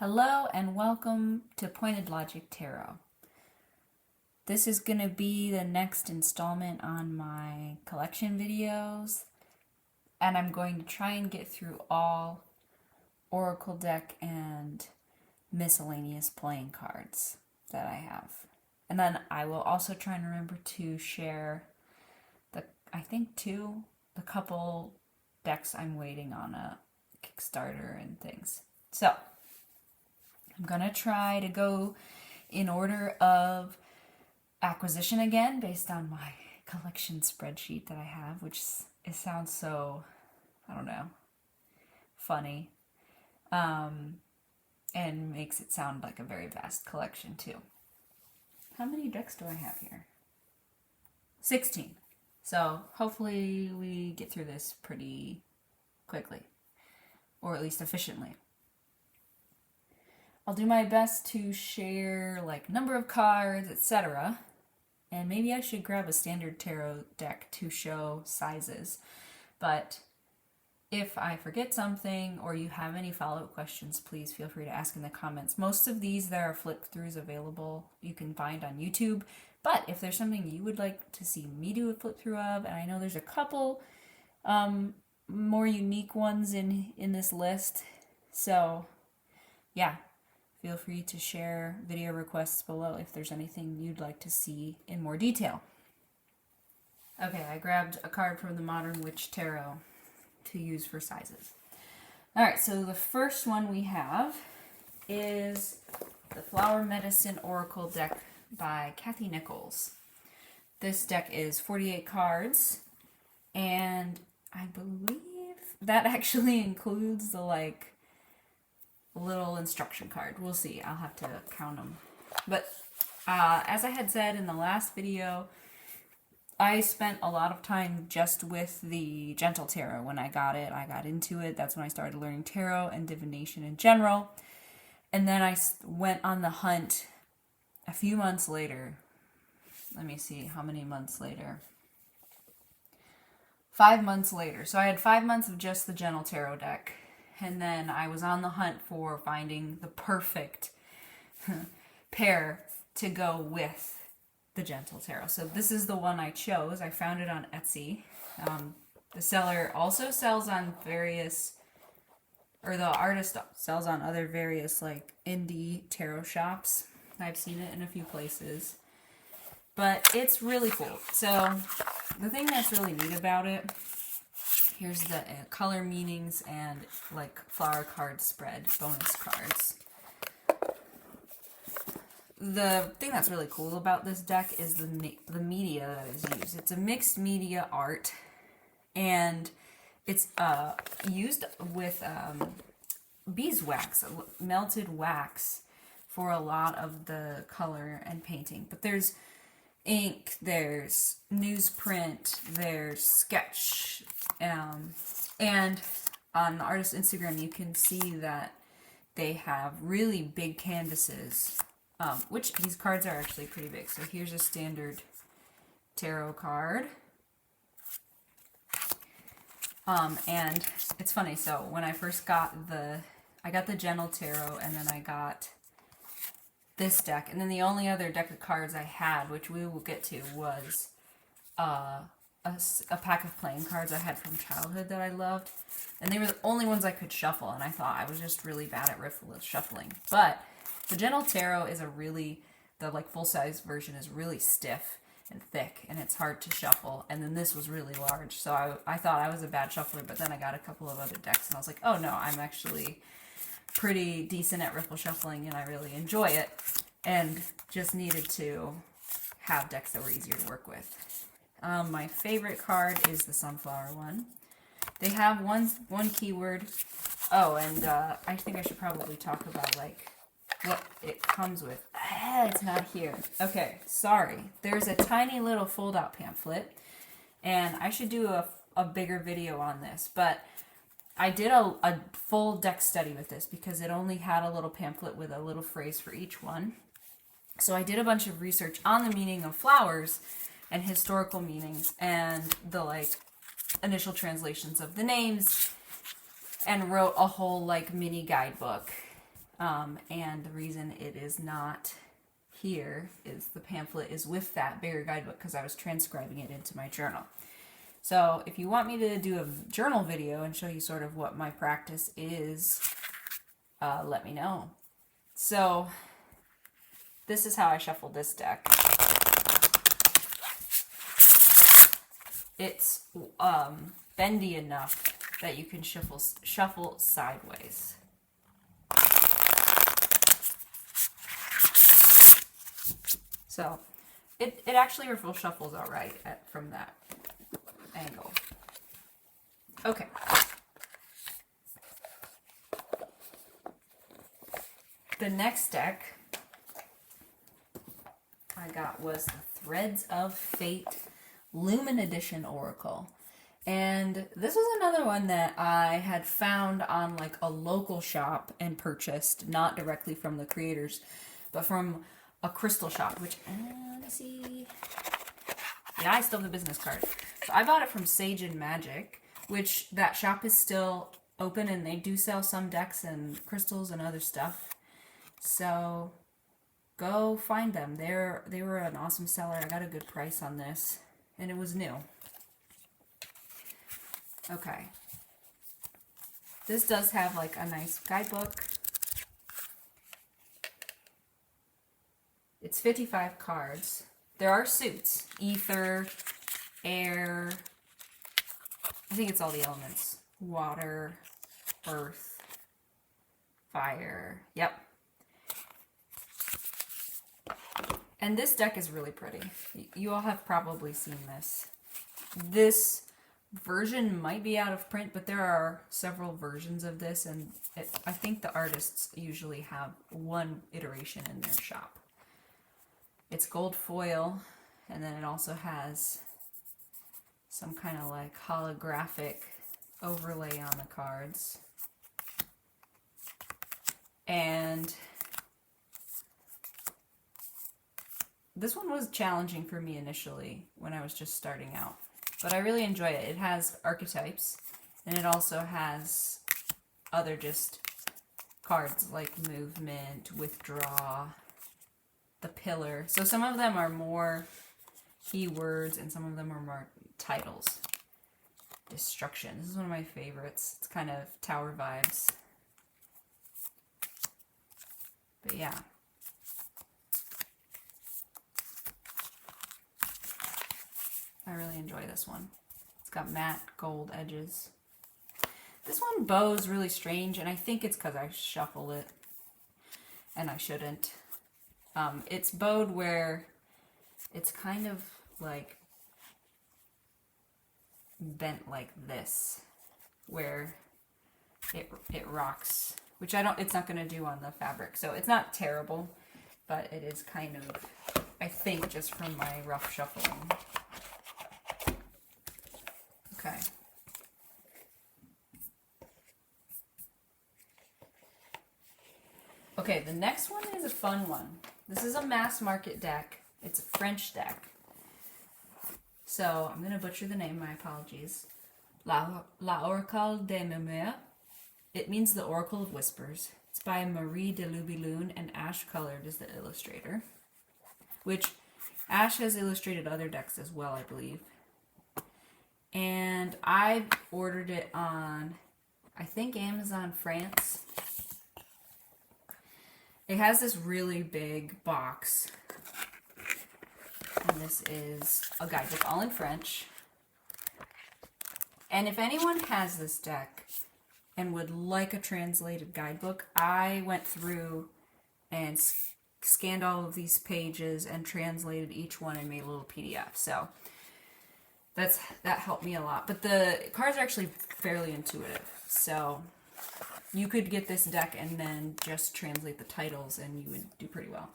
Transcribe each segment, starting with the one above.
Hello and welcome to Pointed Logic Tarot. This is going to be the next installment on my collection videos, and I'm going to try and get through all Oracle deck and miscellaneous playing cards that I have. And then I will also try and remember to share the couple decks I'm waiting on a Kickstarter and things. So, I'm going to try to go in order of acquisition again based on my collection spreadsheet that I have, which it sounds so, I don't know, funny, and makes it sound like a very vast collection too. How many decks do I have here? 16. So hopefully we get through this pretty quickly, or at least efficiently. I'll do my best to share like number of cards, etc. And maybe I should grab a standard tarot deck to show sizes. But if I forget something or you have any follow-up questions, please feel free to ask in the comments. Most of these, there are flip-throughs available you can find on YouTube. But if there's something you would like to see me do a flip-through of, and I know there's a couple more unique ones in this list. So, yeah. Feel free to share video requests below if there's anything you'd like to see in more detail. Okay, I grabbed a card from the Modern Witch Tarot to use for sizes. Alright, so the first one we have is the Flower Medicine Oracle deck by Kathy Nichols. This deck is 48 cards, and I believe that actually includes the little instruction card. We'll see. I'll have to count them. But as I had said in the last video, I spent a lot of time just with the Gentle Tarot when I got it. I got into it. That's when I started learning tarot and divination in general. And then I went on the hunt a few months later. Let me see how many months later. 5 months later. So I had 5 months of just the Gentle Tarot deck. And then I was on the hunt for finding the perfect pair to go with the Gentle Tarot. So this is the one I chose. I found it on Etsy. The seller also sells on the artist sells on other various indie tarot shops. I've seen it in a few places. But it's really cool. So the thing that's really neat about it, here's the color meanings and flower card spread bonus cards. The thing that's really cool about this deck is the media that is used. It's a mixed media art, and it's used with beeswax, melted wax, for a lot of the color and painting. But there's ink, there's newsprint, there's sketch, and on the artist's Instagram you can see that they have really big canvases, which these cards are actually pretty big. So here's a standard tarot card, and it's funny, so when I first got I got the Gentle Tarot, and then I got this deck, and then the only other deck of cards I had, which we will get to, was a pack of playing cards I had from childhood that I loved, and they were the only ones I could shuffle, and I thought I was just really bad at shuffling. But the Gentle Tarot is the full-size version is really stiff and thick, and it's hard to shuffle, and then this was really large, so I thought I was a bad shuffler, but then I got a couple of other decks, and I was like, oh no, I'm actually pretty decent at riffle shuffling, and I really enjoy it, and just needed to have decks that were easier to work with. My favorite card is the Sunflower one. They have one keyword. Oh, and I think I should probably talk about what it comes with. It's not here. Okay, sorry. There's a tiny little fold-out pamphlet, and I should do a bigger video on this, but I did a full deck study with this because it only had a little pamphlet with a little phrase for each one. So I did a bunch of research on the meaning of flowers and historical meanings and the initial translations of the names, and wrote a whole mini guidebook And the reason it is not here is the pamphlet is with that bigger guidebook because I was transcribing it into my journal. So if you want me to do a journal video and show you sort of what my practice is, let me know. So this is how I shuffled this deck. It's bendy enough that you can shuffle sideways. So it actually shuffles all right from that angle. Okay. The next deck I got was the Threads of Fate Lumen Edition Oracle. And this was another one that I had found on like a local shop and purchased, not directly from the creators, but from a crystal shop, which, let's see. Yeah, I still have the business card. So I bought it from Sage and Magic, which that shop is still open and they do sell some decks and crystals and other stuff. So go find them. They were an awesome seller. I got a good price on this and it was new. Okay. This does have like a nice guidebook. It's 55 cards. There are suits. Ether, air, I think it's all the elements. Water, earth, fire. Yep. And this deck is really pretty. You all have probably seen this. This version might be out of print, but there are several versions of this, and I think the artists usually have one iteration in their shop. It's gold foil, and then it also has some kind of like holographic overlay on the cards. And this one was challenging for me initially when I was just starting out, but I really enjoy it. It has archetypes, and it also has other just cards like movement, withdraw, the pillar. So some of them are more keywords and some of them are more titles. Destruction. This is one of my favorites. It's kind of tower vibes. But yeah. I really enjoy this one. It's got matte gold edges. This one bows really strange, and I think it's because I shuffle it, and I shouldn't. It's bowed where it's kind of like bent like this, where it rocks, which it's not going to do on the fabric. So it's not terrible, but it is kind of, I think, just from my rough shuffling. Okay. Okay, the next one is a fun one. This is a mass market deck. It's a French deck. So I'm going to butcher the name, my apologies. La Oracle des Murmures. It means the Oracle of Whispers. It's by Marie de Lubilune, and Ash Colored is the illustrator. Which Ash has illustrated other decks as well, I believe. And I ordered it on, I think, Amazon France. It has this really big box. And this is a guidebook all in French. And if anyone has this deck and would like a translated guidebook, I went through and scanned all of these pages and translated each one and made a little PDF. So that helped me a lot. But the cards are actually fairly intuitive. So you could get this deck and then just translate the titles and you would do pretty well.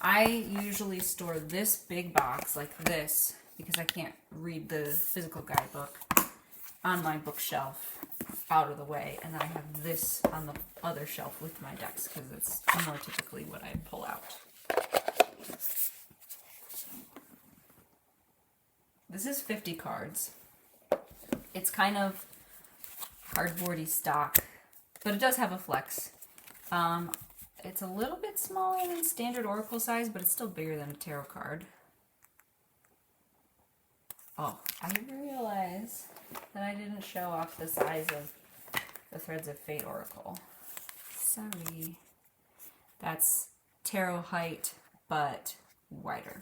I usually store this big box like this because I can't read the physical guidebook on my bookshelf out of the way, and then I have this on the other shelf with my decks because it's more typically what I pull out. This is 50 cards. It's kind of cardboardy stock, but it does have a flex. It's a little bit smaller than standard oracle size, but it's still bigger than a tarot card. Oh, I realize that I didn't show off the size of the Threads of Fate oracle. Sorry. That's tarot height, but wider.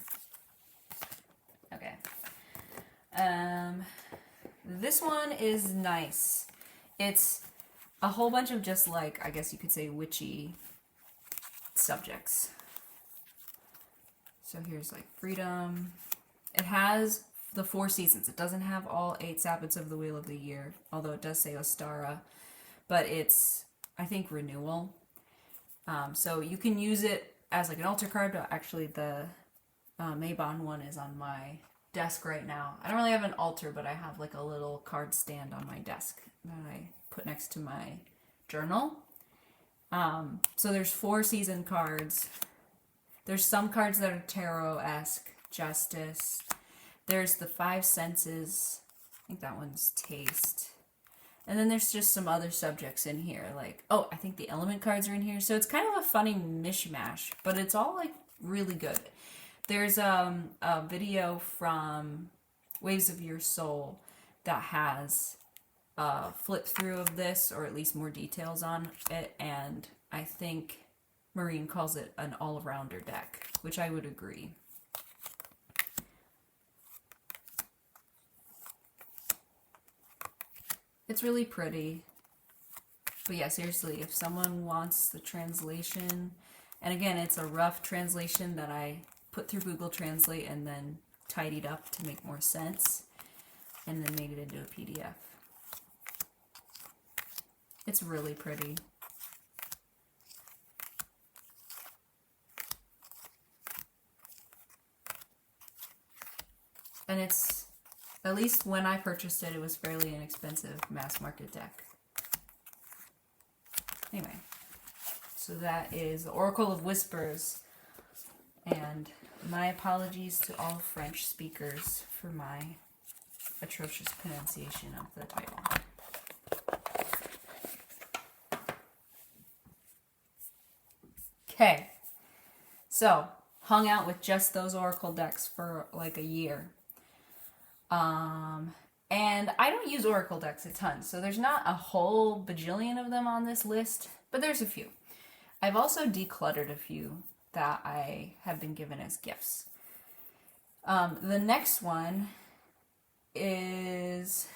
Okay. This one is nice. It's a whole bunch of just like, I guess you could say, witchy subjects. So here's like freedom. It has the 4 seasons. It doesn't have all 8 Sabbats of the Wheel of the Year, although it does say Ostara, but it's, I think, renewal. So you can use it as like an altar card, but actually the Mabon one is on my desk right now. I don't really have an altar, but I have like a little card stand on my desk that I put next to my journal. So there's 4 season cards. There's some cards that are tarot-esque, justice. There's the 5 senses. I think that one's taste. And then there's just some other subjects in here, like, oh, I think the element cards are in here. So it's kind of a funny mishmash, but it's all like really good. There's a video from Waves of Your Soul that has a flip through of this, or at least more details on it, and I think Maureen calls it an all-rounder deck, which I would agree. It's really pretty. But yeah, seriously, if someone wants the translation, and again, it's a rough translation that I put through Google Translate and then tidied up to make more sense, and then made it into a PDF. It's really pretty. And it's, at least when I purchased it, it was fairly inexpensive mass market deck. Anyway, so that is the Oracle of Whispers. And my apologies to all French speakers for my atrocious pronunciation of the title. Okay, so hung out with just those Oracle decks for like a year. And I don't use Oracle decks a ton, so there's not a whole bajillion of them on this list, but there's a few. I've also decluttered a few that I have been given as gifts. The next one is,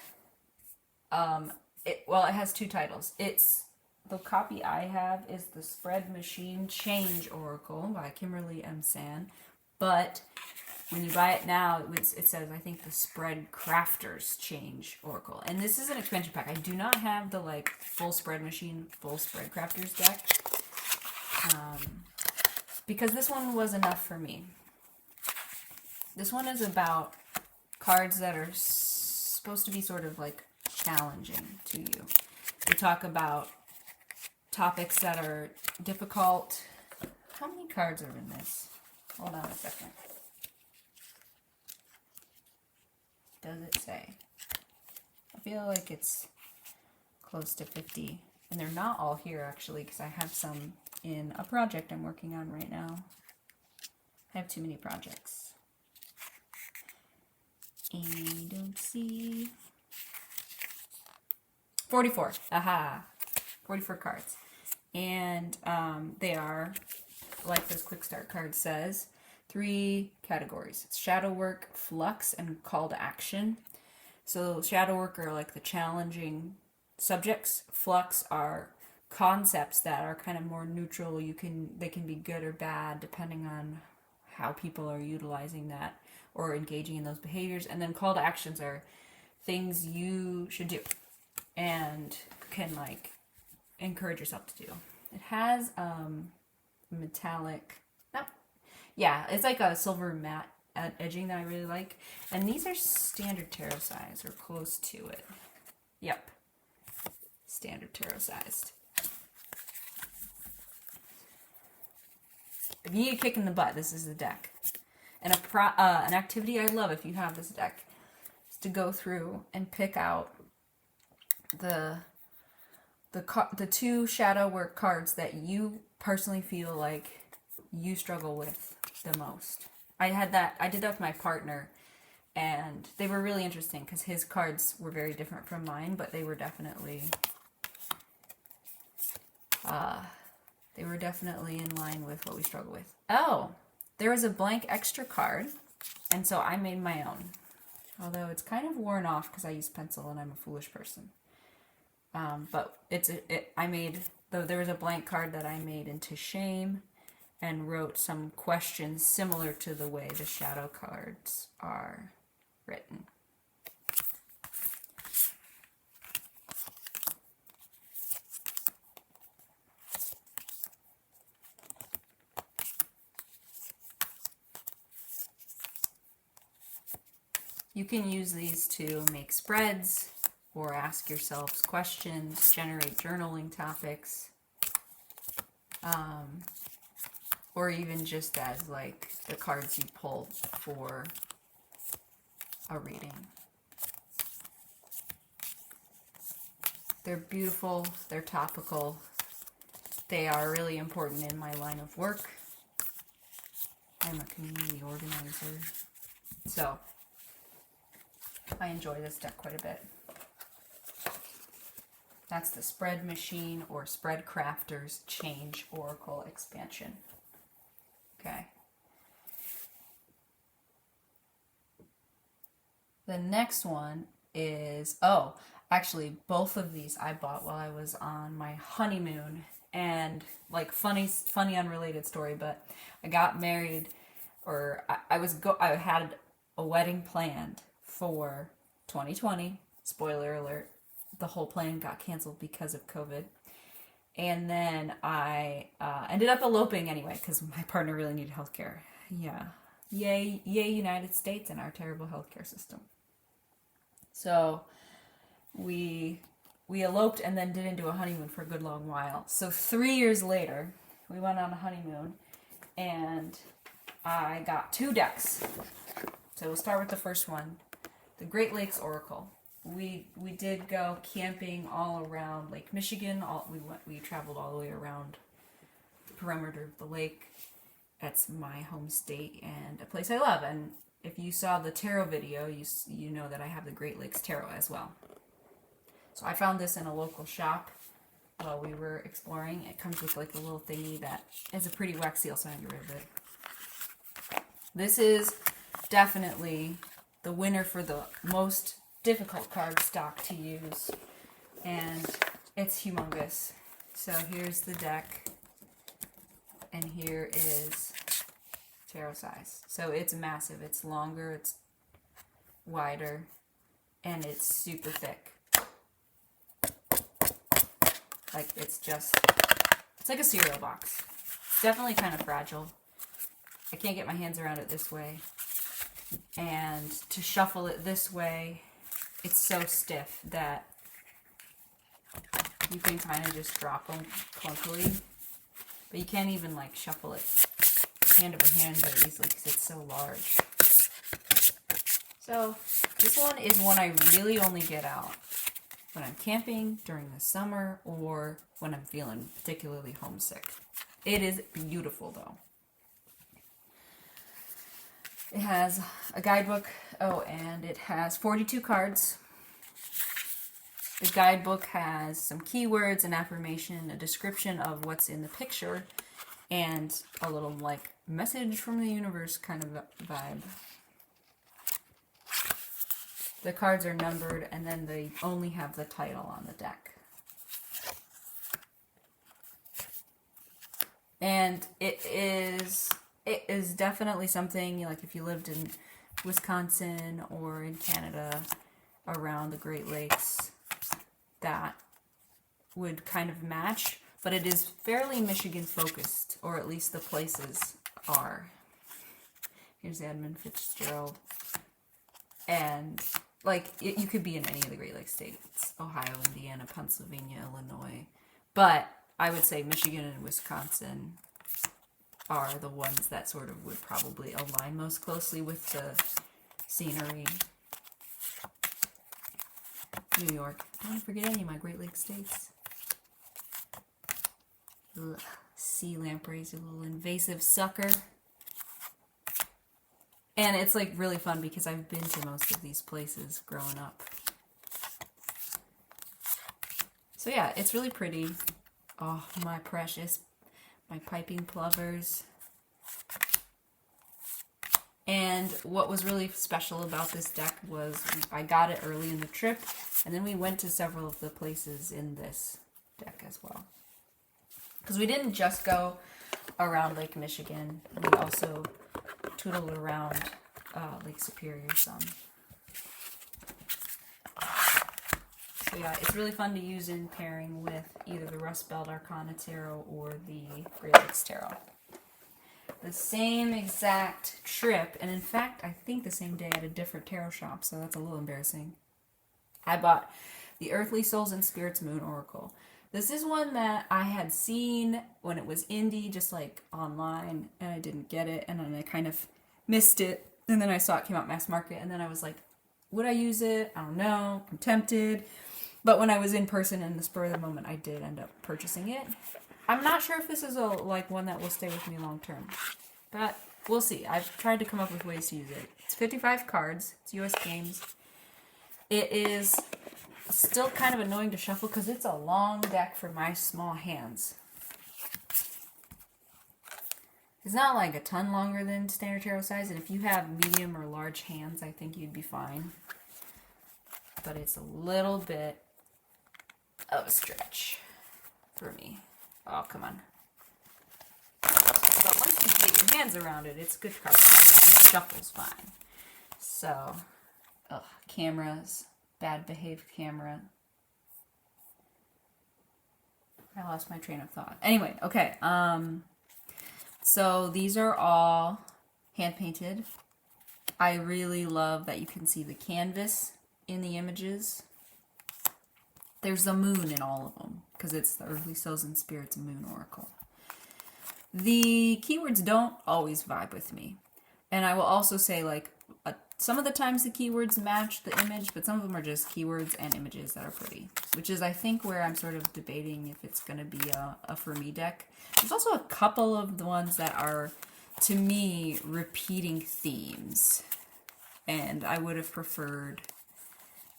it has 2 titles. It's, the copy I have is the Spread Machine Change Oracle by Kimberly M. San, but when you buy it now, it says, I think, the Spread Crafters Change Oracle. And this is an expansion pack. I do not have the, like, full Spread Machine, full Spread Crafters deck. Because this one was enough for me. This one is about cards that are supposed to be sort of, like, challenging to you. They talk about topics that are difficult. How many cards are in this? Hold on a second. Does it say? I feel like it's close to 50. And they're not all here, actually, because I have some in a project I'm working on right now. I have too many projects. And I don't see... 44. Aha! 44 cards. And they are, like this quick start card says, 3 categories. It's shadow work, flux, and call to action. So shadow work are like the challenging subjects. Flux are concepts that are kind of more neutral. They can be good or bad depending on how people are utilizing that or engaging in those behaviors. And then call to actions are things you should do and can like encourage yourself to do. It has metallic, yeah, it's like a silver matte edging that I really like. And these are standard tarot size, or close to it. Yep. Standard tarot sized. If you need a kick in the butt, this is the deck. And an activity I love if you have this deck is to go through and pick out the 2 shadow work cards that you personally feel like you struggle with the most? I did that with my partner, and they were really interesting because his cards were very different from mine, but they were definitely in line with what we struggle with. Oh, there was a blank extra card, and so I made my own. Although it's kind of worn off because I use pencil and I'm a foolish person. But there was a blank card that I made into shame and wrote some questions similar to the way the shadow cards are written. You can use these to make spreads or ask yourselves questions, generate journaling topics, or even just as like the cards you pull for a reading. They're beautiful, they're topical, they are really important in my line of work. I'm a community organizer, so I enjoy this deck quite a bit. That's the Spread Machine or Spread Crafters Change Oracle expansion. Okay. The next one is, actually both of these I bought while I was on my honeymoon, and like funny unrelated story, but I got married, or I had a wedding planned for 2020. Spoiler alert, the whole plan got canceled because of COVID. And then I ended up eloping anyway because my partner really needed healthcare. Yeah. Yay United States and our terrible healthcare system. So we eloped and then didn't do a honeymoon for a good long while. So 3 years later, we went on a honeymoon and I got 2 decks. So we'll start with the first one, the Great Lakes Oracle. We did go camping all around Lake Michigan. We traveled all the way around the perimeter of the lake. That's my home state and a place I love. And if you saw the tarot video, you know that I have the Great Lakes Tarot as well. So I found this in a local shop while we were exploring. It comes with like a little thingy that is a pretty wax seal, so I get rid of it. This is definitely the winner for the most difficult card stock to use, and it's humongous. So here's the deck, and here is tarot size. So it's massive, it's longer, it's wider, and it's super thick. Like it's like a cereal box. It's definitely kind of fragile. I can't get my hands around it this way, and to shuffle it this way, it's so stiff that you can kind of just drop them clunkily, but you can't even like shuffle it hand over hand very easily because it's so large. So this one is one I really only get out when I'm camping during the summer or when I'm feeling particularly homesick. It is beautiful though. It has a guidebook, and it has 42 cards. The guidebook has some keywords, an affirmation, a description of what's in the picture, and a little like message from the universe kind of vibe. The cards are numbered, and then they only have the title on the deck. And it is definitely something, like if you lived in Wisconsin or in Canada around the Great Lakes, that would kind of match, but it is fairly Michigan focused, or at least the places are. Here's Edmund Fitzgerald. And like you could be in any of the Great Lakes states, Ohio, Indiana, Pennsylvania, Illinois, but I would say Michigan and Wisconsin are the ones that sort of would probably align most closely with the scenery. New York. I don't want to forget any of my Great Lakes states. Ugh. sea lampreys, a little invasive sucker. And it's like really fun because I've been to most of these places growing up. So yeah, it's really pretty. Oh, my precious. My piping plovers. And what was really special about this deck was I got it early in the trip, and then we went to several of the places in this deck as well. Because we didn't just go around Lake Michigan, we also tootled around Lake Superior some. So yeah, it's really fun to use in pairing with either the Rust Belt Arcana Tarot or the Great Lakes Tarot. The same exact trip, and in fact, I think the same day at a different tarot shop, so that's a little embarrassing. I bought the Earthly Souls and Spirits Moon Oracle. This is one that I had seen when it was indie, just like online, and I didn't get it, and then I kind of missed it, and then I saw it came out mass market, and then I was like, would I use it? I don't know. I'm tempted. But when I was in person in the spur of the moment, I did end up purchasing it. I'm not sure if this is one that will stay with me long term, but we'll see. I've tried to come up with ways to use it. It's 55 cards. It's US games. It is still kind of annoying to shuffle because it's a long deck for my small hands. It's not like a ton longer than standard tarot size, and if you have medium or large hands, I think you'd be fine. But it's a little bit of a stretch for me. Oh, come on. But once you get your hands around it, it's good card. It shuffles fine. So, cameras. Bad behaved camera. I lost my train of thought. Anyway, okay. So these are all hand painted. I really love that you can see the canvas in the images. There's the moon in all of them because it's the Earthly Souls and Spirits Moon Oracle. The keywords don't always vibe with me. And I will also say, like, some of the times the keywords match the image, but some of them are just keywords and images that are pretty. Which is, I think, where I'm sort of debating if it's going to be a for me deck. There's also a couple of the ones that are, to me, repeating themes. And I would have preferred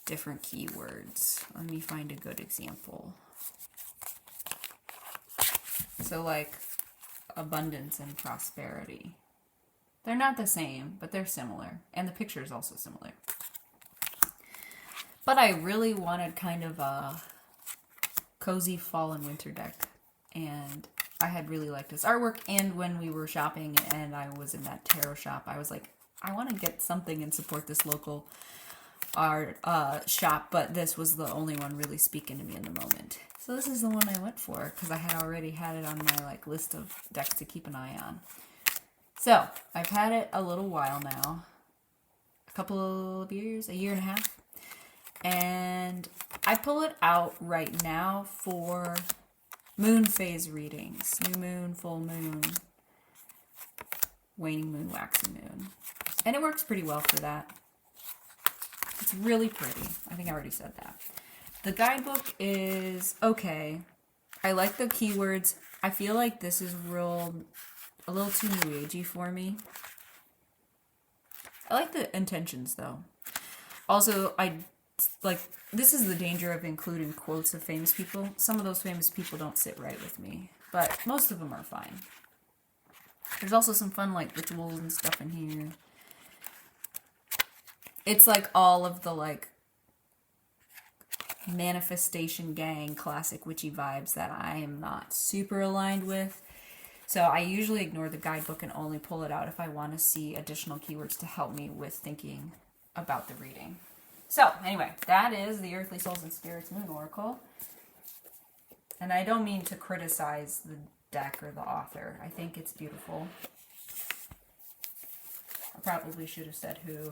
different keywords. Let me find a good example. So, like, abundance and prosperity. They're not the same, but they're similar. And the picture is also similar. But I really wanted kind of a cozy fall and winter deck. And I had really liked this artwork. And when we were shopping and I was in that tarot shop, I was like, I want to get something and support this local art shop. But this was the only one really speaking to me in the moment. So this is the one I went for because I had already had it on my list of decks to keep an eye on. So, I've had it a little while now, a couple of years, a year and a half, and I pull it out right now for moon phase readings, new moon, full moon, waning moon, waxing moon, and it works pretty well for that. It's really pretty. I think I already said that. The guidebook is okay. I like the keywords. I feel like this is a little too new agey for me. I like the intentions though. Also, this is the danger of including quotes of famous people. Some of those famous people don't sit right with me, but most of them are fine. There's also some fun rituals and stuff in here. It's like all of the manifestation gang classic witchy vibes that I am not super aligned with. So I usually ignore the guidebook and only pull it out if I want to see additional keywords to help me with thinking about the reading. So anyway, that is the Earthly Souls and Spirits Moon Oracle. And I don't mean to criticize the deck or the author. I think it's beautiful. I probably should have said who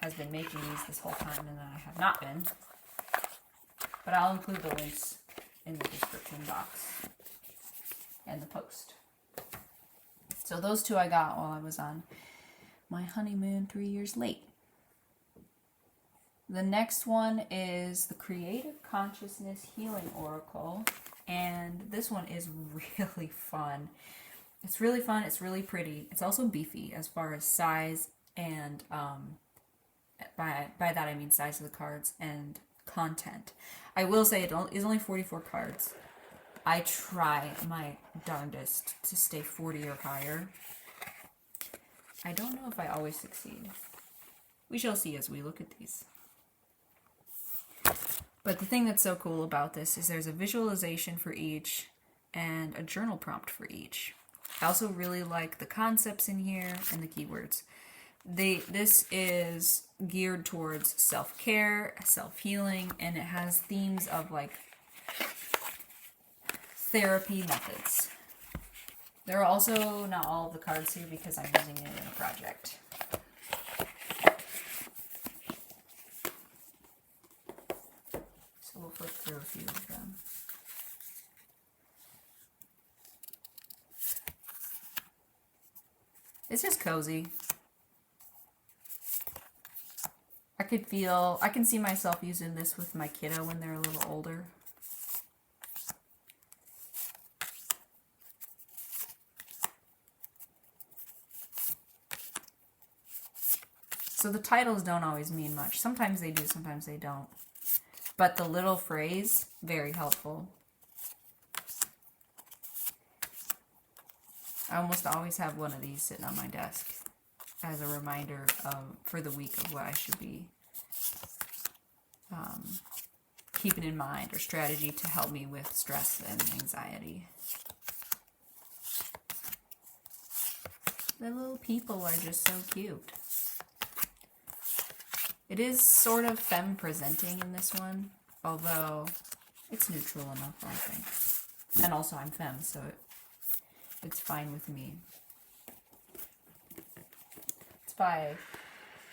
has been making these this whole time and I have not been. But I'll include the links in the description box and the post. So those two I got while I was on my honeymoon 3 years late. The next one is the Creative Consciousness Healing Oracle. and this one is really fun. It's really fun, it's really pretty. It's also beefy as far as size and, by that I mean size of the cards and content. I will say it is only 44 cards. I try my darndest to stay 40 or higher. I don't know if I always succeed. We shall see as we look at these. But the thing that's so cool about this is there's a visualization for each and a journal prompt for each. I also really like the concepts in here and the keywords. This is geared towards self-care, self-healing, and it has themes of like therapy methods. There are also not all of the cards here because I'm using it in a project. So we'll flip through a few of them. It's just cozy. I can see myself using this with my kiddo when they're a little older. So the titles don't always mean much. Sometimes they do, sometimes they don't. But the little phrase, very helpful. I almost always have one of these sitting on my desk as a reminder for the week of what I should be keeping in mind, or strategy to help me with stress and anxiety. The little people are just so cute. It is sort of femme presenting in this one, although it's neutral enough, I think. And also I'm femme, so it's fine with me. It's by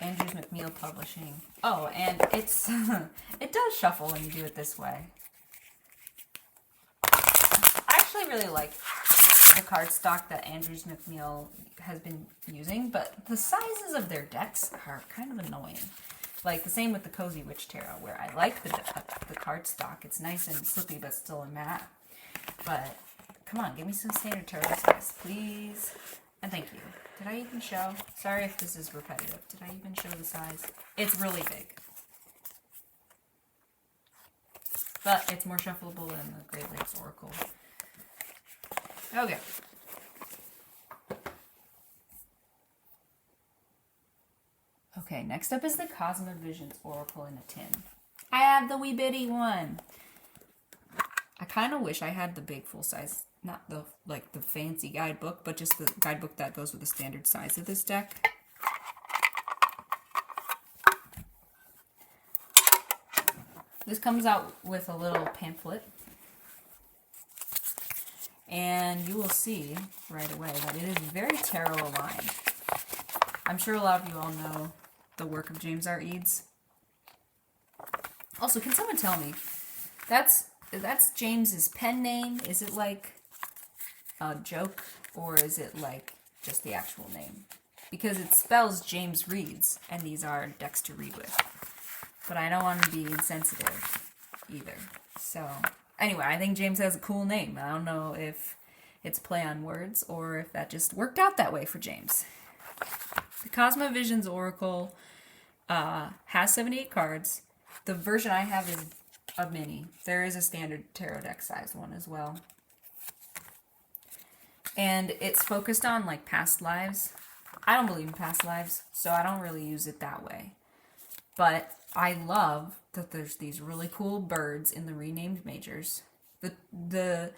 Andrews McMeel Publishing. Oh, and it's it does shuffle when you do it this way. I actually really like the cardstock that Andrews McMeel has been using, but the sizes of their decks are kind of annoying. Like the same with the Cozy Witch Tarot, where I like the cardstock. It's nice and slippy, but still a matte. But come on, give me some standard tarot size, please. And thank you. Did I even show? Sorry if this is repetitive. Did I even show the size? It's really big. But it's more shuffleable than the Great Lakes Oracle. Okay. Okay, next up is the Cosmovisions Oracle in a tin. I have the wee bitty one. I kind of wish I had the big full size, not the the fancy guidebook, but just the guidebook that goes with the standard size of this deck. This comes out with a little pamphlet, and you will see right away that it is very tarot aligned. I'm sure a lot of you all know the work of James R. Eads. Also, can someone tell me, that's James's pen name? Is it like a joke, or is it like just the actual name? Because it spells James Reads, and these are decks to read with. But I don't want to be insensitive either. So, anyway, I think James has a cool name. I don't know if it's play on words, or if that just worked out that way for James. The Cosmovisions Oracle has 78 cards. The version I have is a mini. There is a standard tarot deck size one as well. And it's focused on like past lives. I don't believe in past lives, so I don't really use it that way. But I love that there's these really cool birds in the renamed majors. The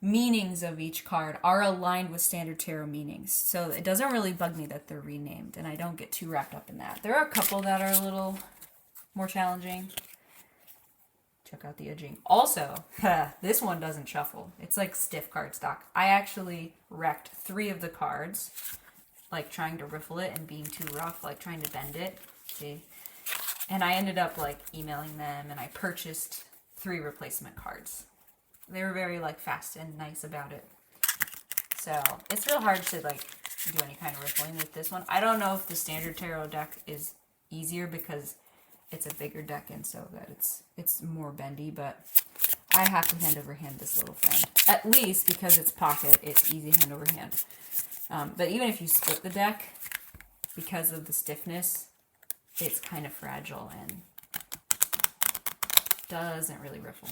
meanings of each card are aligned with standard tarot meanings, so it doesn't really bug me that they're renamed, and I don't get too wrapped up in that. There are a couple that are a little more challenging. Check out the edging. Also, this one doesn't shuffle. It's like stiff cardstock. I actually wrecked 3 of the cards, like trying to riffle it and being too rough, like trying to bend it. See? And I ended up like emailing them, and I purchased 3 replacement cards. They were very like fast and nice about it. So it's real hard to like do any kind of riffling with this one. I don't know if the standard tarot deck is easier because it's a bigger deck and so that it's more bendy, but I have to hand over hand this little friend. At least because it's pocket, it's easy hand over hand. But even if you split the deck, because of the stiffness, it's kind of fragile and doesn't really riffle.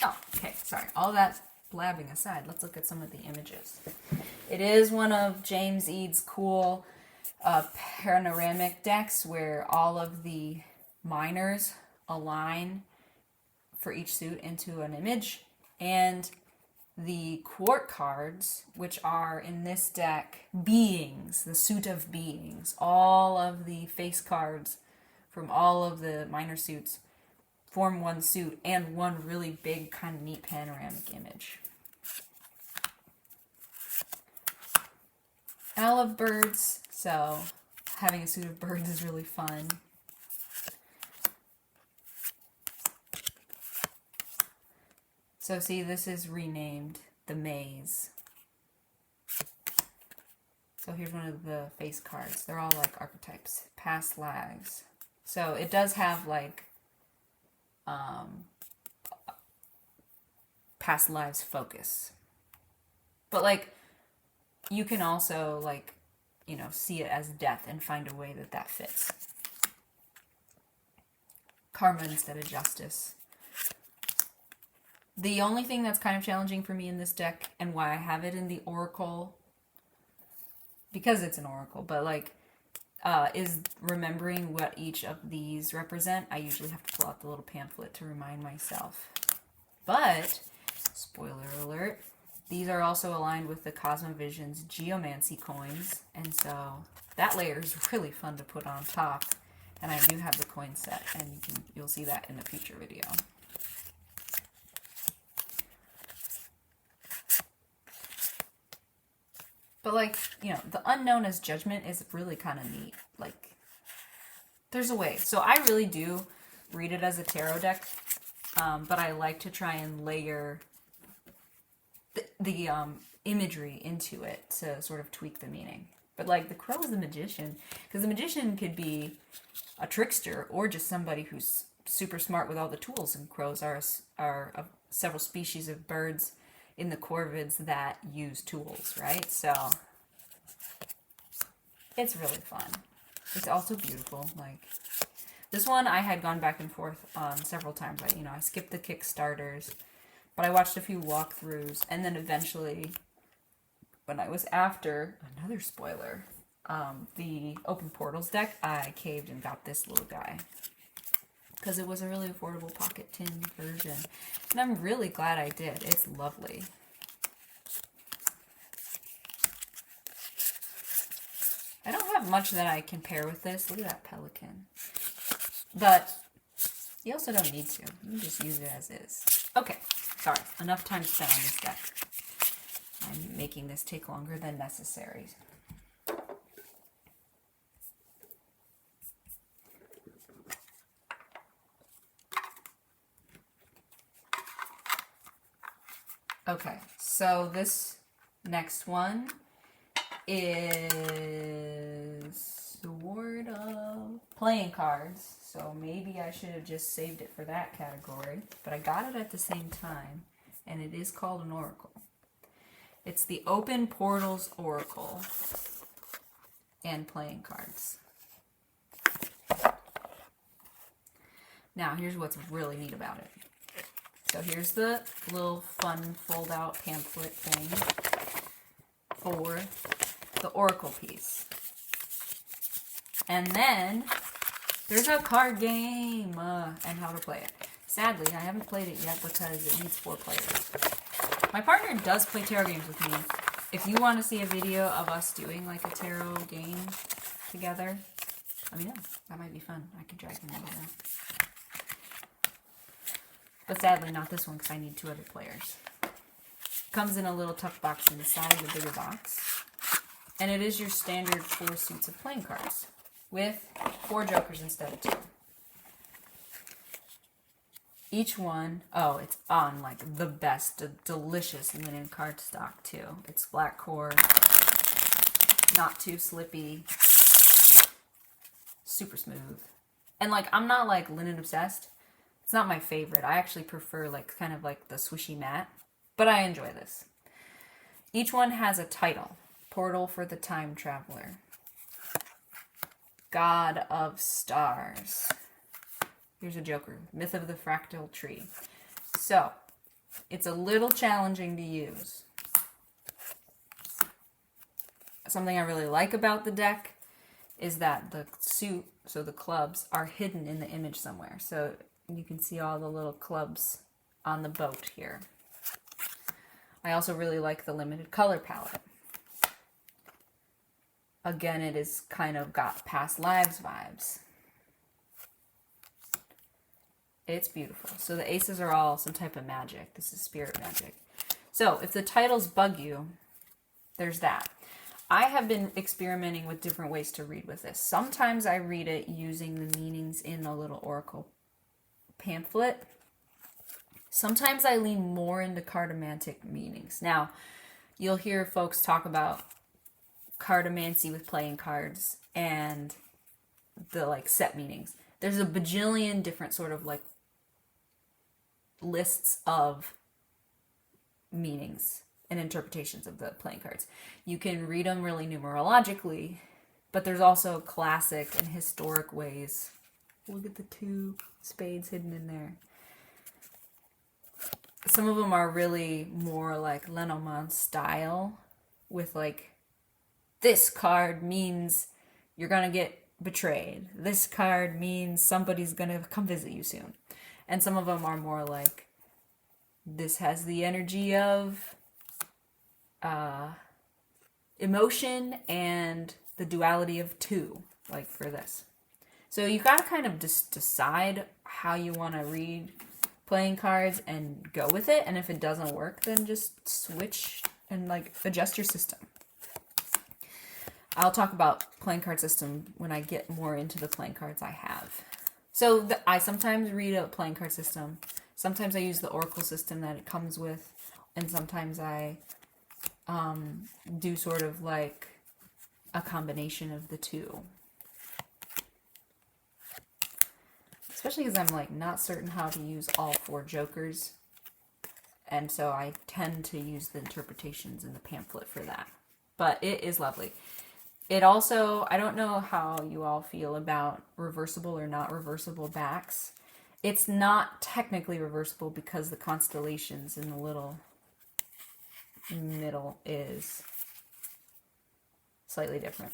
Oh, okay, sorry. All that blabbing aside, let's look at some of the images. It is one of James Eade's cool panoramic decks where all of the minors align for each suit into an image, and the court cards, which are in this deck beings, the suit of beings, all of the face cards from all of the minor suits form one suit and one really big kind of neat panoramic image. And I love birds, so having a suit of birds is really fun. So see, this is renamed the Maze. So here's one of the face cards. They're all like archetypes, past lives. So it does have like past lives focus. But like you can also like, you know, see it as death and find a way that that fits. Karma instead of justice. The only thing that's kind of challenging for me in this deck, and why I have it in the Oracle, because it's an Oracle, but like, is remembering what each of these represent. I usually have to pull out the little pamphlet to remind myself. But, spoiler alert, these are also aligned with the Cosmovision's Geomancy coins, and so that layer is really fun to put on top. And I do have the coin set, and you'll see that in a future video. But like, you know, the unknown as judgment is really kind of neat. Like, there's a way. So I really do read it as a tarot deck, but I like to try and layer the imagery into it to sort of tweak the meaning. But like, the crow is the magician, because the magician could be a trickster or just somebody who's super smart with all the tools, and crows are several species of birds in the corvids that use tools, right? So it's really fun. It's also beautiful. Like this one, I had gone back and forth on several times. I skipped the Kickstarters, but I watched a few walkthroughs, and then eventually, when I was after another spoiler, the Open Portals deck, I caved and got this little guy, because it was a really affordable pocket tin version. And I'm really glad I did. It's lovely. I don't have much that I can pair with this. Look at that pelican. But you also don't need to. You can just use it as is. Okay, sorry. Enough time spent on this deck. I'm making this take longer than necessary. Okay, so this next one is Sword of Playing Cards. So maybe I should have just saved it for that category, but I got it at the same time, and it is called an Oracle. It's the Open Portals Oracle and Playing Cards. Now, here's what's really neat about it. So here's the little fun fold-out pamphlet thing for the Oracle piece. And then there's a card game and how to play it. Sadly, I haven't played it yet because it needs 4 players. My partner does play tarot games with me. If you want to see a video of us doing like a tarot game together, let me know. That might be fun. I could drag him into that. But sadly, not this one because I need 2 other players. Comes in a little tuck box inside the bigger box. And it is your standard 4 suits of playing cards with 4 jokers instead of 2. Each one, oh, it's on like the best, delicious linen cardstock too. It's black core, not too slippy, super smooth. And like, I'm not like linen obsessed. It's not my favorite. I actually prefer like kind of like the swishy matte, but I enjoy this. Each one has a title. Portal for the Time Traveler. God of Stars. Here's a joker. Myth of the Fractal Tree. So, it's a little challenging to use. Something I really like about the deck is that the suit, so the clubs, are hidden in the image somewhere. So you can see all the little clubs on the boat here. I also really like the limited color palette. Again, it is kind of got past lives vibes. It's beautiful. So the aces are all some type of magic. This is spirit magic. So if the titles bug you, there's that. I have been experimenting with different ways to read with this. Sometimes I read it using the meanings in a little oracle pamphlet. Sometimes I lean more into cartomantic meanings. Now, you'll hear folks talk about cartomancy with playing cards and the like set meanings. There's a bajillion different sort of like lists of meanings and interpretations of the playing cards. You can read them really numerologically, but there's also classic and historic ways. Look at the 2 spades hidden in there. Some of them are really more like Lenormand style, with like, this card means you're gonna get betrayed. This card means somebody's gonna come visit you soon. And some of them are more like, this has the energy of emotion and the duality of 2, like for this. So you gotta kind of just decide how you want to read playing cards and go with it. And if it doesn't work, then just switch and like adjust your system. I'll talk about playing card system when I get more into the playing cards I have. So I sometimes read a playing card system. Sometimes I use the oracle system that it comes with. And sometimes I do sort of like a combination of the 2. Especially because I'm like not certain how to use all 4 jokers. And so I tend to use the interpretations in the pamphlet for that. But it is lovely. It also, I don't know how you all feel about reversible or not reversible backs. It's not technically reversible because the constellations in the little middle is slightly different.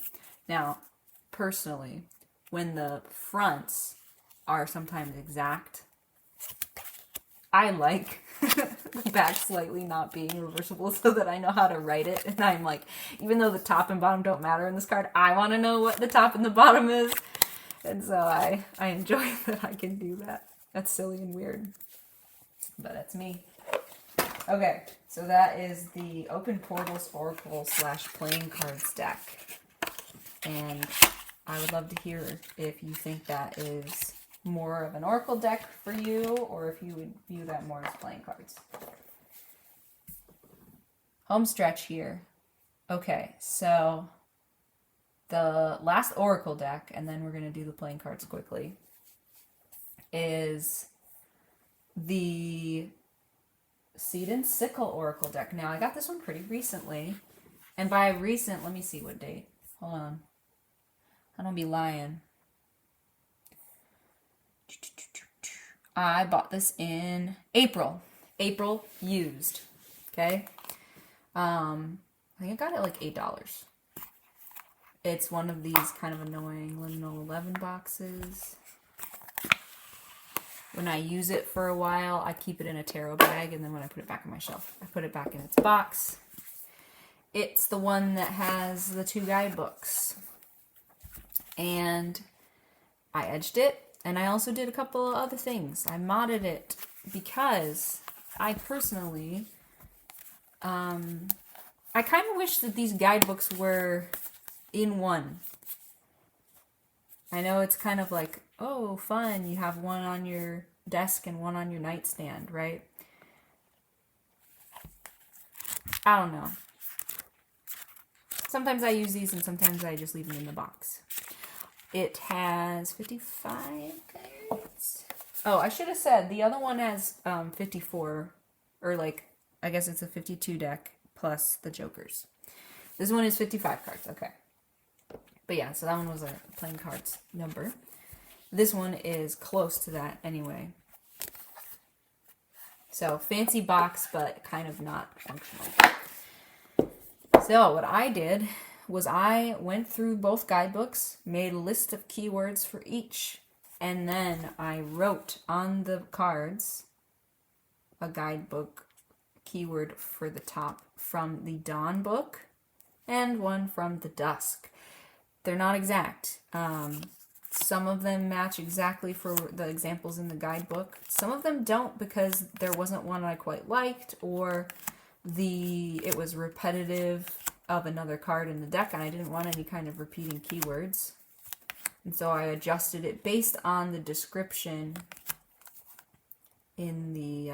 Now, personally, when the fronts are sometimes exact, I like the back slightly not being reversible so that I know how to write it. And I'm like, even though the top and bottom don't matter in this card, I want to know what the top and the bottom is. And so I enjoy that I can do that. That's silly and weird, but that's me. Okay, so that is the Open Portals Oracle / Playing Cards deck. And I would love to hear if you think that is more of an oracle deck for you, or if you would view that more as playing cards. Home stretch here. Okay, so the last oracle deck, and then we're going to do the playing cards quickly, is the Seed and Sickle Oracle deck. Now, I got this one pretty recently, and by recent, let me see what date. Hold on. I don't be lying. I bought this in April. April used. Okay? I think I got it like $8. It's one of these kind of annoying Liminal 11 boxes. When I use it for a while, I keep it in a tarot bag, and then when I put it back on my shelf, I put it back in its box. It's the one that has the 2 guidebooks. And I edged it, and I also did a couple of other things. I modded it because I personally, I kind of wish that these guidebooks were in one. I know it's kind of like, oh, fun, you have one on your desk and one on your nightstand, right? I don't know. Sometimes I use these and sometimes I just leave them in the box. It has 55 cards. Oh, I should have said the other one has 54, or like, I guess it's a 52 deck plus the jokers. This one is 55 cards, okay. But yeah, so that one was a playing cards number. This one is close to that anyway. So, fancy box, but kind of not functional. So, what I did was I went through both guidebooks, made a list of keywords for each, and then I wrote on the cards a guidebook keyword for the top from the Dawn book and one from the Dusk. They're not exact. Some of them match exactly for the examples in the guidebook. Some of them don't because there wasn't one I quite liked, or it was repetitive of another card in the deck and I didn't want any kind of repeating keywords. And so I adjusted it based on the description in the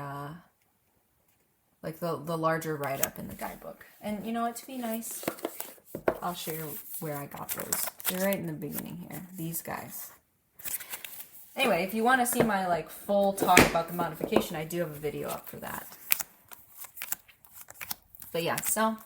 like the larger write-up in the guidebook. And you know what, to be nice, I'll share where I got those. They're right in the beginning here, these guys. Anyway, if you want to see my like full talk about the modification, I do have a video up for that. But yeah, so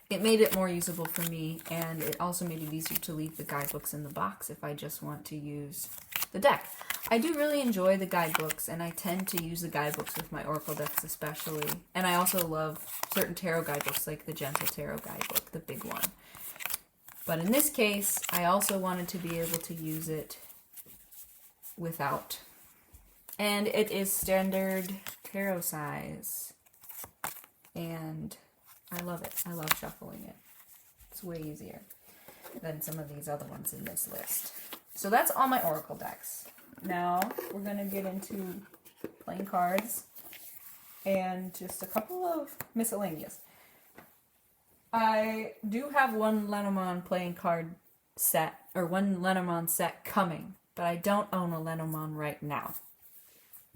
it made it more usable for me, and it also made it easier to leave the guidebooks in the box if I just want to use the deck. I do really enjoy the guidebooks, and I tend to use the guidebooks with my Oracle decks especially. And I also love certain tarot guidebooks, like the Gentle Tarot guidebook, the big one. But in this case, I also wanted to be able to use it without. And it is standard tarot size. And I love it. I love shuffling it. It's way easier than some of these other ones in this list. So that's all my Oracle decks. Now we're going to get into playing cards and just a couple of miscellaneous. I do have one Lenormand playing card set, or one Lenormand set coming, but I don't own a Lenormand right now.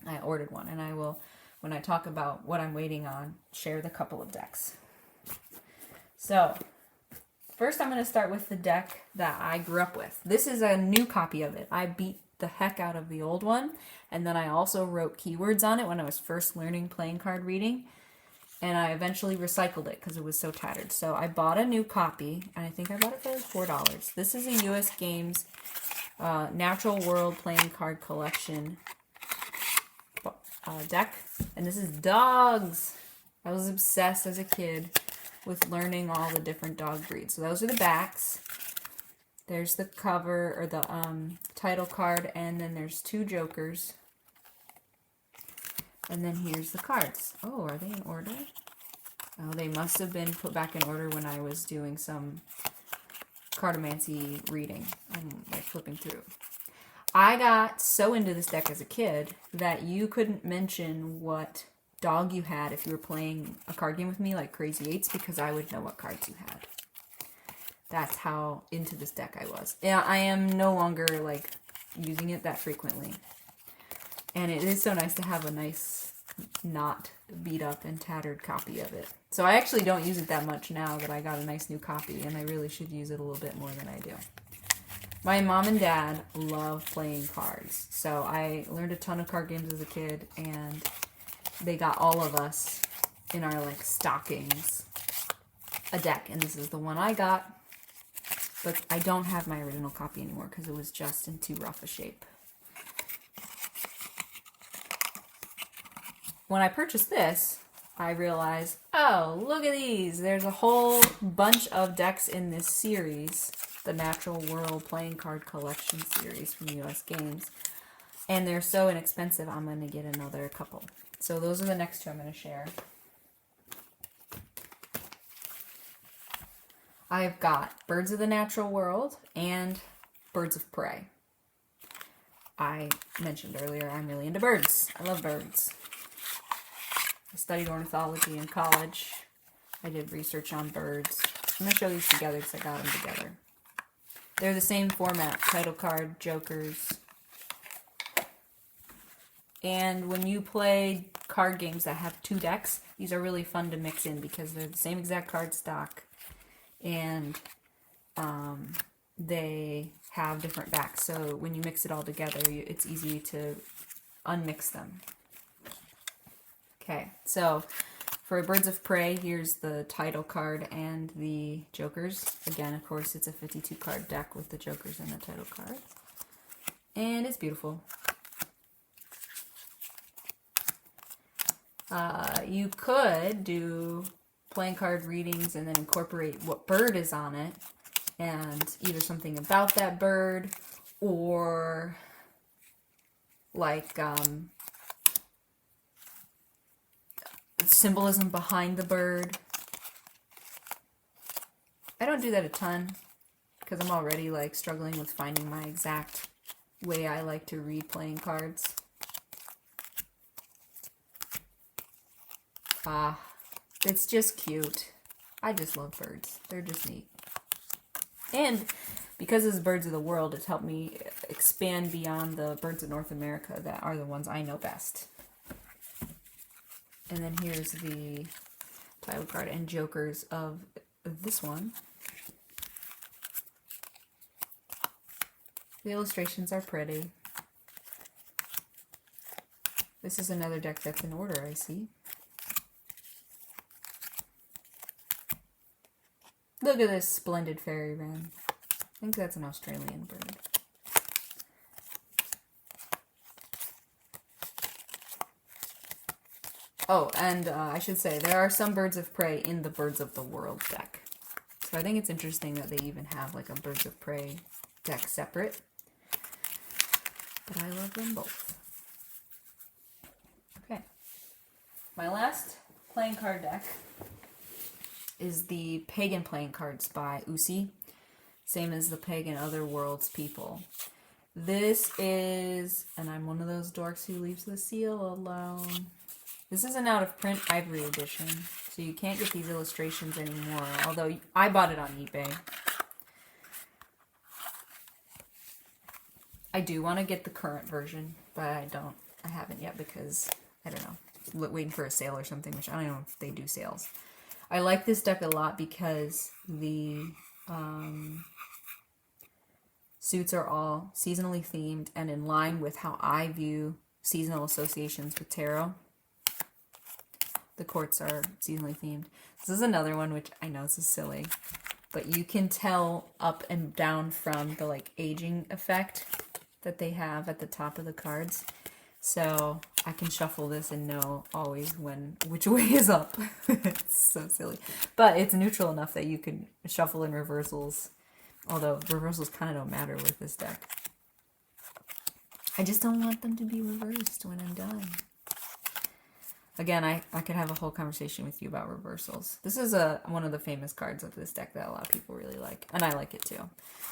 I ordered one, and I will, when I talk about what I'm waiting on, share the couple of decks. So, first I'm going to start with the deck that I grew up with. This is a new copy of it. I beat the heck out of the old one, and then I also wrote keywords on it when I was first learning playing card reading, and I eventually recycled it because it was so tattered. So I bought a new copy, and I think I bought it for like $4. This is a US Games Natural World Playing Card Collection deck, and this is dogs. I was obsessed as a kid with learning all the different dog breeds. So those are the backs. There's the cover, or the title card, and then there's two jokers. And then here's the cards. Oh, are they in order? Oh, they must have been put back in order when I was doing some cartomancy reading. I'm like flipping through. I got so into this deck as a kid that you couldn't mention what dog you had if you were playing a card game with me, like Crazy Eights, because I would know what cards you had. That's how into this deck I was. Yeah, I am no longer like using it that frequently. And it is so nice to have a nice, not beat up and tattered copy of it. So I actually don't use it that much now that I got a nice new copy, and I really should use it a little bit more than I do. My mom and dad love playing cards. So I learned a ton of card games as a kid, and they got all of us in our like stockings a deck, and this is the one I got. But I don't have my original copy anymore because it was just in too rough a shape. When I purchased this, I realized, oh, look at these. There's a whole bunch of decks in this series, the Natural World Playing Card Collection series from US Games. And they're so inexpensive, I'm going to get another couple. So those are the next two I'm going to share. I've got Birds of the Natural World and Birds of Prey. I mentioned earlier I'm really into birds. I love birds. I studied ornithology in college. I did research on birds. I'm going to show these together because I got them together. They're the same format, title card, jokers. And when you play card games that have two decks, these are really fun to mix in because they're the same exact card stock. And they have different backs. So when you mix it all together, it's easy to unmix them. Okay, so for Birds of Prey, here's the title card and the jokers. Again, of course, it's a 52 card deck with the jokers and the title card. And it's beautiful. You could do playing card readings and then incorporate what bird is on it and either something about that bird or like symbolism behind the bird. I don't do that a ton because I'm already like struggling with finding my exact way I like to read playing cards. It's just cute. I just love birds. They're just neat. And because it's Birds of the World, it's helped me expand beyond the birds of North America that are the ones I know best. And then here's the title card and jokers of this one. The illustrations are pretty. This is another deck that's in order, I see. Look at this splendid fairy wren. I think that's an Australian bird. Oh, and I should say, there are some Birds of Prey in the Birds of the World deck. So I think it's interesting that they even have like a Birds of Prey deck separate. But I love them both. Okay. My last playing card deck is the Pagan Playing Cards by Usi. Same as the Pagan Other Worlds people. This is, and I'm one of those dorks who leaves the seal alone. This is an out-of-print ivory edition, so you can't get these illustrations anymore, although I bought it on eBay. I do want to get the current version, but I haven't yet because, I don't know, waiting for a sale or something, which I don't know if they do sales. I like this deck a lot because the suits are all seasonally themed and in line with how I view seasonal associations with tarot. The courts are seasonally themed. This is another one which I know this is silly, but you can tell up and down from the like aging effect that they have at the top of the cards. So I can shuffle this and know always which way is up. It's so silly. But it's neutral enough that you can shuffle in reversals. Although reversals kind of don't matter with this deck. I just don't want them to be reversed when I'm done. Again, I could have a whole conversation with you about reversals. This is one of the famous cards of this deck that a lot of people really like. And I like it too.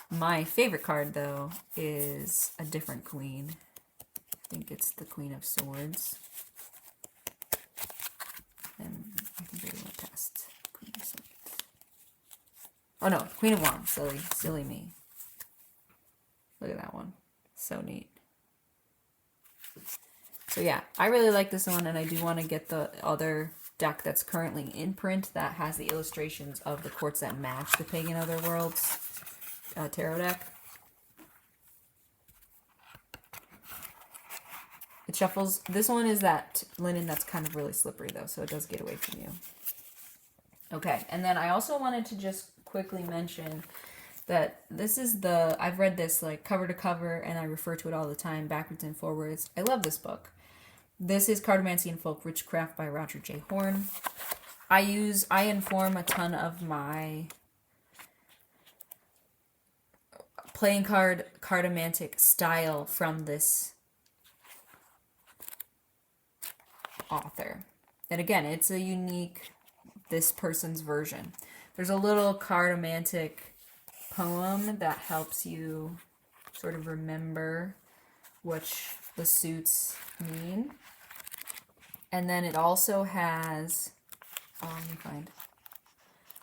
My favorite card, though, is a different queen. I think it's the Queen of Swords. And I think I went past Queen of Swords. Oh no, Queen of Wands. Silly me. Look at that one. So neat. So yeah, I really like this one, and I do want to get the other deck that's currently in print that has the illustrations of the courts that match the Pagan Other Worlds tarot deck. It shuffles. This one is that linen that's kind of really slippery though, so it does get away from you. Okay, and then I also wanted to just quickly mention that this is I've read this like cover to cover, and I refer to it all the time, backwards and forwards. I love this book. This is Cartomancy and Folk Witchcraft by Roger J. Horn. I inform a ton of my playing cartomantic style from this author. And again, it's a unique, this person's version. There's a little cartomantic poem that helps you sort of remember which the suits mean. And then it also has, let me find,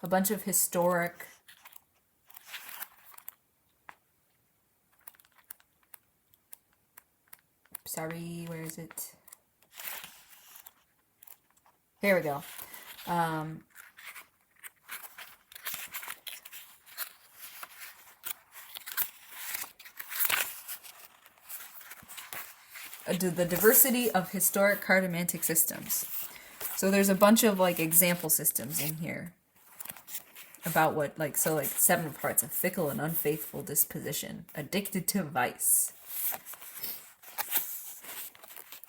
a bunch of historic where is it? Here we go. the diversity of historic cartomantic systems. So there's a bunch of like example systems in here about what, like, so like 7 parts: a fickle and unfaithful disposition, addicted to vice,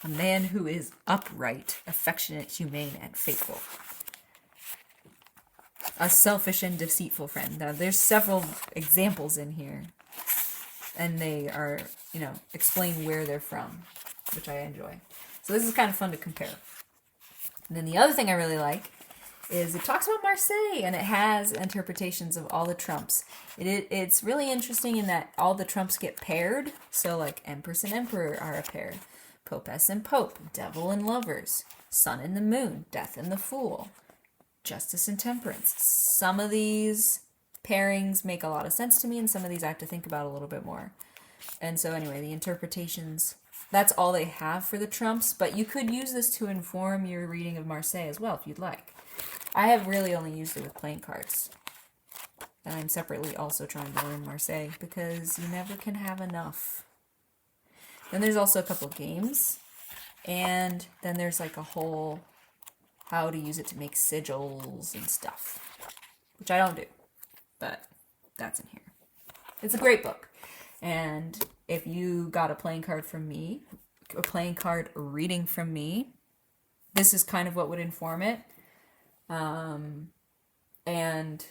a man who is upright, affectionate, humane, and faithful, a selfish and deceitful friend. Now there's several examples in here, and they are, you know, explain where they're from, which I enjoy. So this is kind of fun to compare. And then the other thing I really like is it talks about Marseille, and it has interpretations of all the trumps. It's really interesting in that all the trumps get paired. So like Empress and Emperor are a pair, Popess and Pope, Devil and Lovers, Sun and the Moon, Death and the Fool, Justice and Temperance. Some of these pairings make a lot of sense to me, and some of these I have to think about a little bit more. And so anyway, the interpretations, that's all they have for the trumps, but you could use this to inform your reading of Marseille as well if you'd like. I have really only used it with playing cards. And I'm separately also trying to learn Marseille because you never can have enough. Then there's also a couple of games, and then there's like a whole how to use it to make sigils and stuff, which I don't do, but that's in here. It's a great book. And if you got a playing card from me, a playing card reading from me, this is kind of what would inform it. And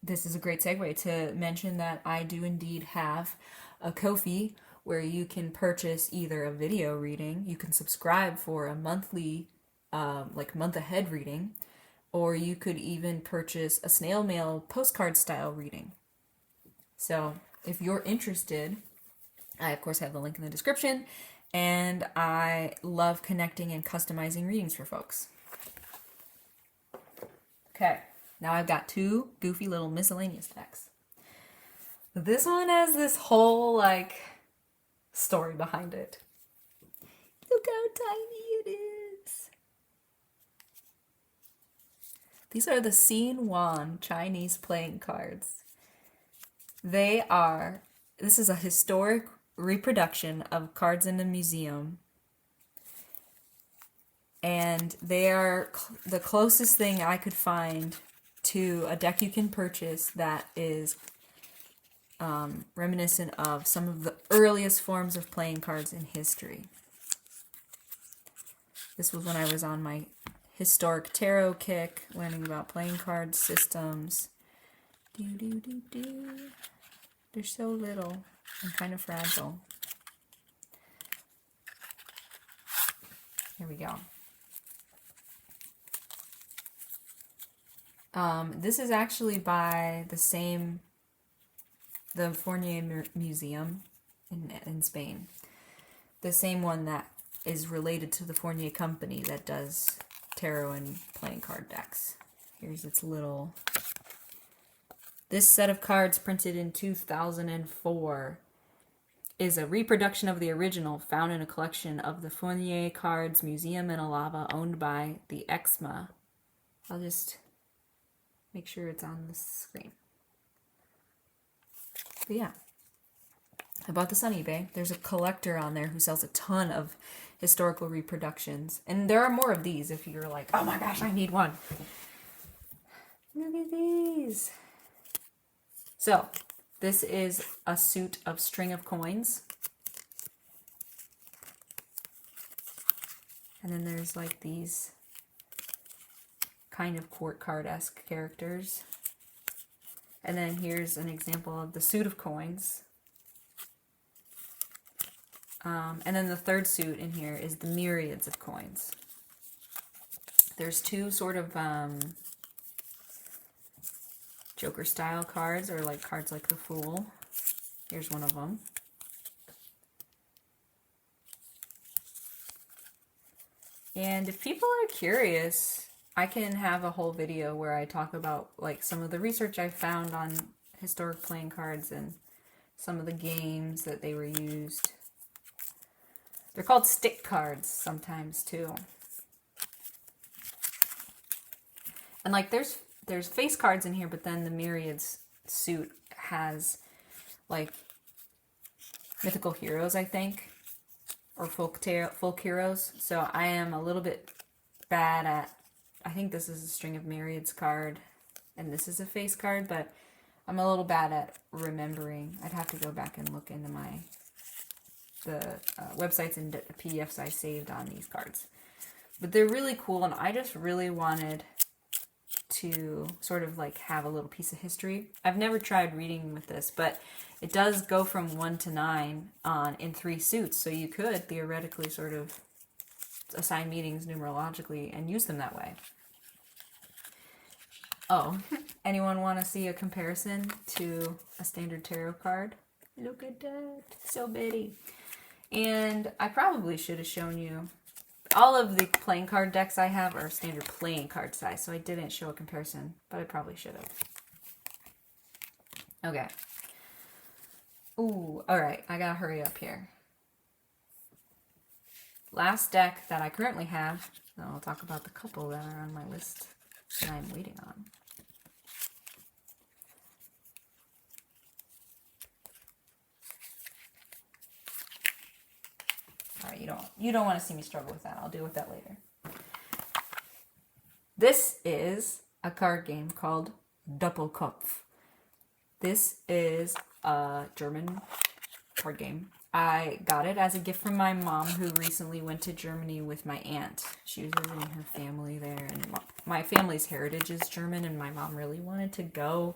this is a great segue to mention that I do indeed have a Ko-fi where you can purchase either a video reading, you can subscribe for a monthly, like month ahead reading, or you could even purchase a snail mail postcard style reading. So if you're interested, I of course have the link in the description, and I love connecting and customizing readings for folks. Okay, now I've got 2 goofy little miscellaneous decks. This one has this whole like story behind it. Look how tiny it is. These are the Xin Wan Chinese playing cards. This is a historic reproduction of cards in a museum. And they are the closest thing I could find to a deck you can purchase that is reminiscent of some of the earliest forms of playing cards in history. This was when I was on my historic tarot kick, learning about playing card systems. They're so little and kind of fragile. Here we go. This is actually by the Fournier Museum in Spain. The same one that is related to the Fournier company that does tarot and playing card decks. Here's its little... This set of cards, printed in 2004, is a reproduction of the original found in a collection of the Fournier Cards Museum in Alava, owned by the EXMA. I'll just make sure it's on the screen. But yeah, I bought this on eBay. There's a collector on there who sells a ton of historical reproductions. And there are more of these if you're like, oh my gosh, I need one. Look at these. So, this is a suit of string of coins. And then there's like these kind of court card-esque characters. And then here's an example of the suit of coins. And then the third suit in here is the myriads of coins. There's 2 sort of Joker style cards, or like cards like the Fool. Here's one of them. And if people are curious, I can have a whole video where I talk about like some of the research I found on historic playing cards and some of the games that they were used. They're called stick cards sometimes too. And like there's face cards in here, but then the Myriads suit has like mythical heroes, I think, or folk heroes. So I am a little bit bad at, I think this is a String of Myriads card, and this is a face card, but I'm a little bad at remembering. I'd have to go back and look into the websites and PDFs I saved on these cards. But they're really cool, and I just really wanted to sort of like have a little piece of history. I've never tried reading with this, but it does go from 1 to 9 in 3 suits, so you could theoretically sort of assign meanings numerologically and use them that way. Oh, anyone want to see a comparison to a standard tarot card? Look at that, so bitty. And I probably should have shown you, all of the playing card decks I have are standard playing card size, so I didn't show a comparison, but I probably should have. Okay. Ooh, alright, I gotta hurry up here. Last deck that I currently have, then I'll talk about the couple that are on my list that I'm waiting on. Alright, you don't want to see me struggle with that. I'll deal with that later. This is a card game called Doppelkopf. This is a German card game. I got it as a gift from my mom, who recently went to Germany with my aunt. She was visiting her family there, and my family's heritage is German, and my mom really wanted to go.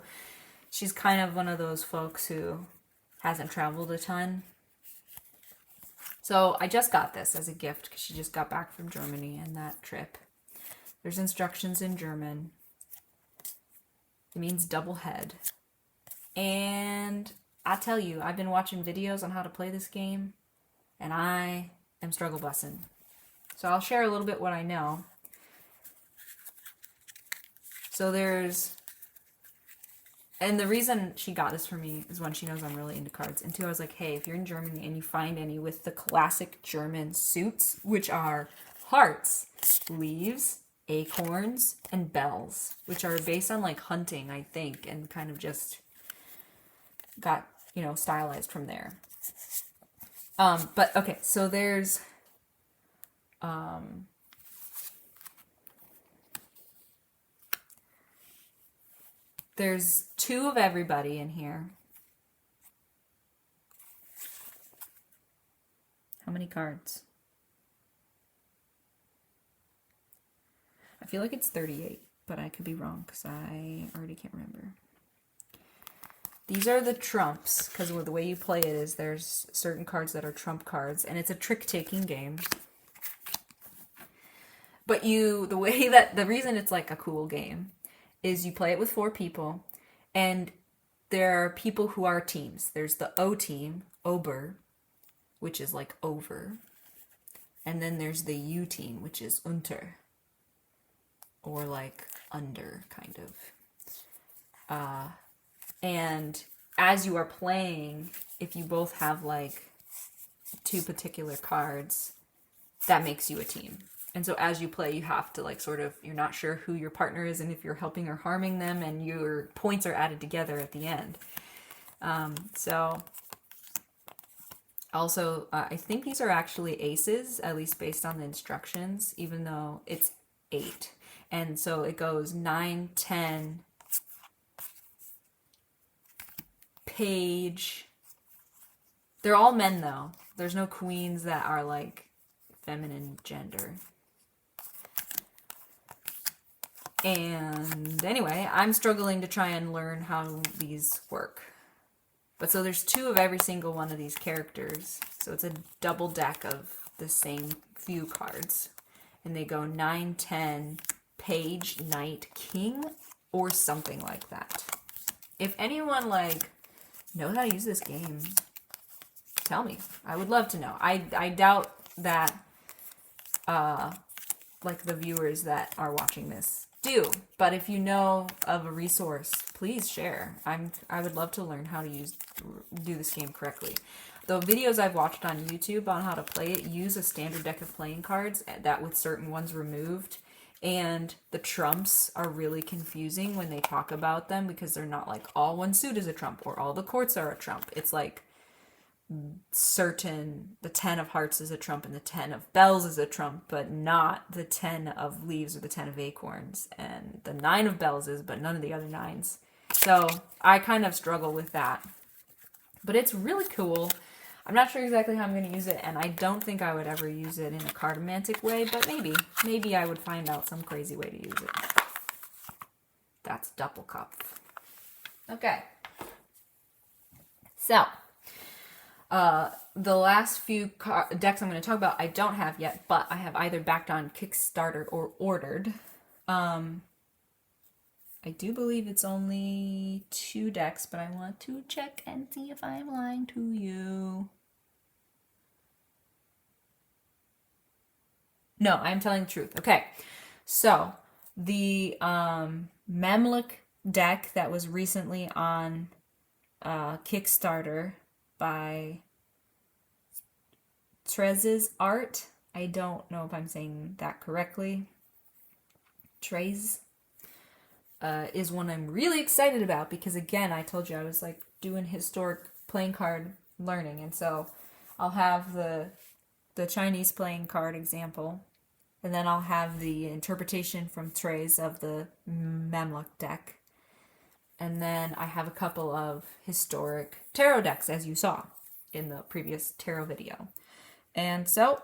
She's kind of one of those folks who hasn't traveled a ton. So I just got this as a gift because she just got back from Germany and that trip. There's instructions in German. It means double head. And I tell you, I've been watching videos on how to play this game, and I am struggle bussing. So I'll share a little bit what I know. So and the reason she got this for me is, one, she knows I'm really into cards, and 2, I was like, hey, if you're in Germany and you find any with the classic German suits, which are hearts, leaves, acorns, and bells, which are based on like hunting, I think, and kind of just got, stylized from there. But okay, so there's there's 2 of everybody in here. How many cards? I feel like it's 38, but I could be wrong because I already can't remember. These are the trumps, because the way you play it is there's certain cards that are trump cards, and it's a trick-taking game. But the reason it's like a cool game is you play it with 4 people, and there are people who are teams. There's the O team, Ober, which is like over, and then there's the U team, which is Unter, or like under, kind of. And as you are playing, if you both have like 2 particular cards, that makes you a team. And so as you play, you have to like sort of, you're not sure who your partner is and if you're helping or harming them, and your points are added together at the end. So also, I think these are actually aces, at least based on the instructions, even though it's 8. And so it goes 9, 10, page. They're all men though. There's no queens that are like feminine gender. And anyway, I'm struggling to try and learn how these work. But so there's 2 of every single one of these characters. So it's a double deck of the same few cards. And they go 9, 10, page, knight, king, or something like that. If anyone like knows how to use this game, tell me. I would love to know. I doubt that like the viewers that are watching this do, but if you know of a resource, please share. I would love to learn how to do this game correctly. The videos I've watched on YouTube on how to play it use a standard deck of playing cards that with certain ones removed, and the trumps are really confusing when they talk about them because they're not like all one suit is a trump or all the courts are a trump. It's like the 10 of hearts is a trump and the 10 of bells is a trump, but not the 10 of leaves or the 10 of acorns. And the 9 of bells is, but none of the other 9s. So I kind of struggle with that. But it's really cool. I'm not sure exactly how I'm going to use it, and I don't think I would ever use it in a cartomantic way, but maybe I would find out some crazy way to use it. That's Doppelkopf. Okay. So, the last few decks I'm going to talk about I don't have yet, but I have either backed on Kickstarter or ordered. I do believe it's only 2 decks, but I want to check and see if I'm lying to you. No, I'm telling the truth. Okay, so the Mamluk deck that was recently on Kickstarter by Trez's Art. I don't know if I'm saying that correctly. Trez is one I'm really excited about because, again, I told you I was like doing historic playing card learning, and so I'll have the Chinese playing card example, and then I'll have the interpretation from Trez of the Mamluk deck. And then I have a couple of historic tarot decks, as you saw in the previous tarot video. And so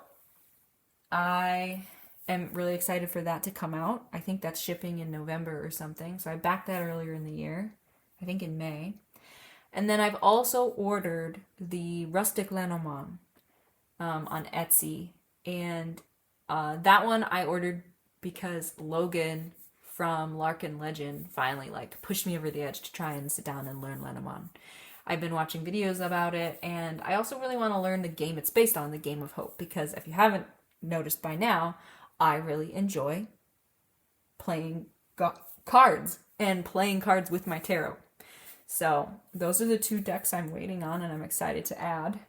I am really excited for that to come out. I think that's shipping in November or something. So I backed that earlier in the year, I think in May. And then I've also ordered the Rustic Lenormand on Etsy. And that one I ordered because Logan from Larkin Legend finally pushed me over the edge to try and sit down and learn Lenormand. I've been watching videos about it, and I also really want to learn the game it's based on, the Game of Hope, because if you haven't noticed by now, I really enjoy playing cards and playing cards with my tarot. So those are the 2 decks I'm waiting on and I'm excited to add.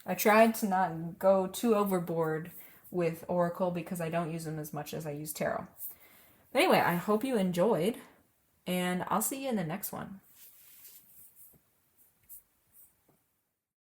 I tried to not go too overboard with Oracle because I don't use them as much as I use tarot. But anyway, I hope you enjoyed, and I'll see you in the next one.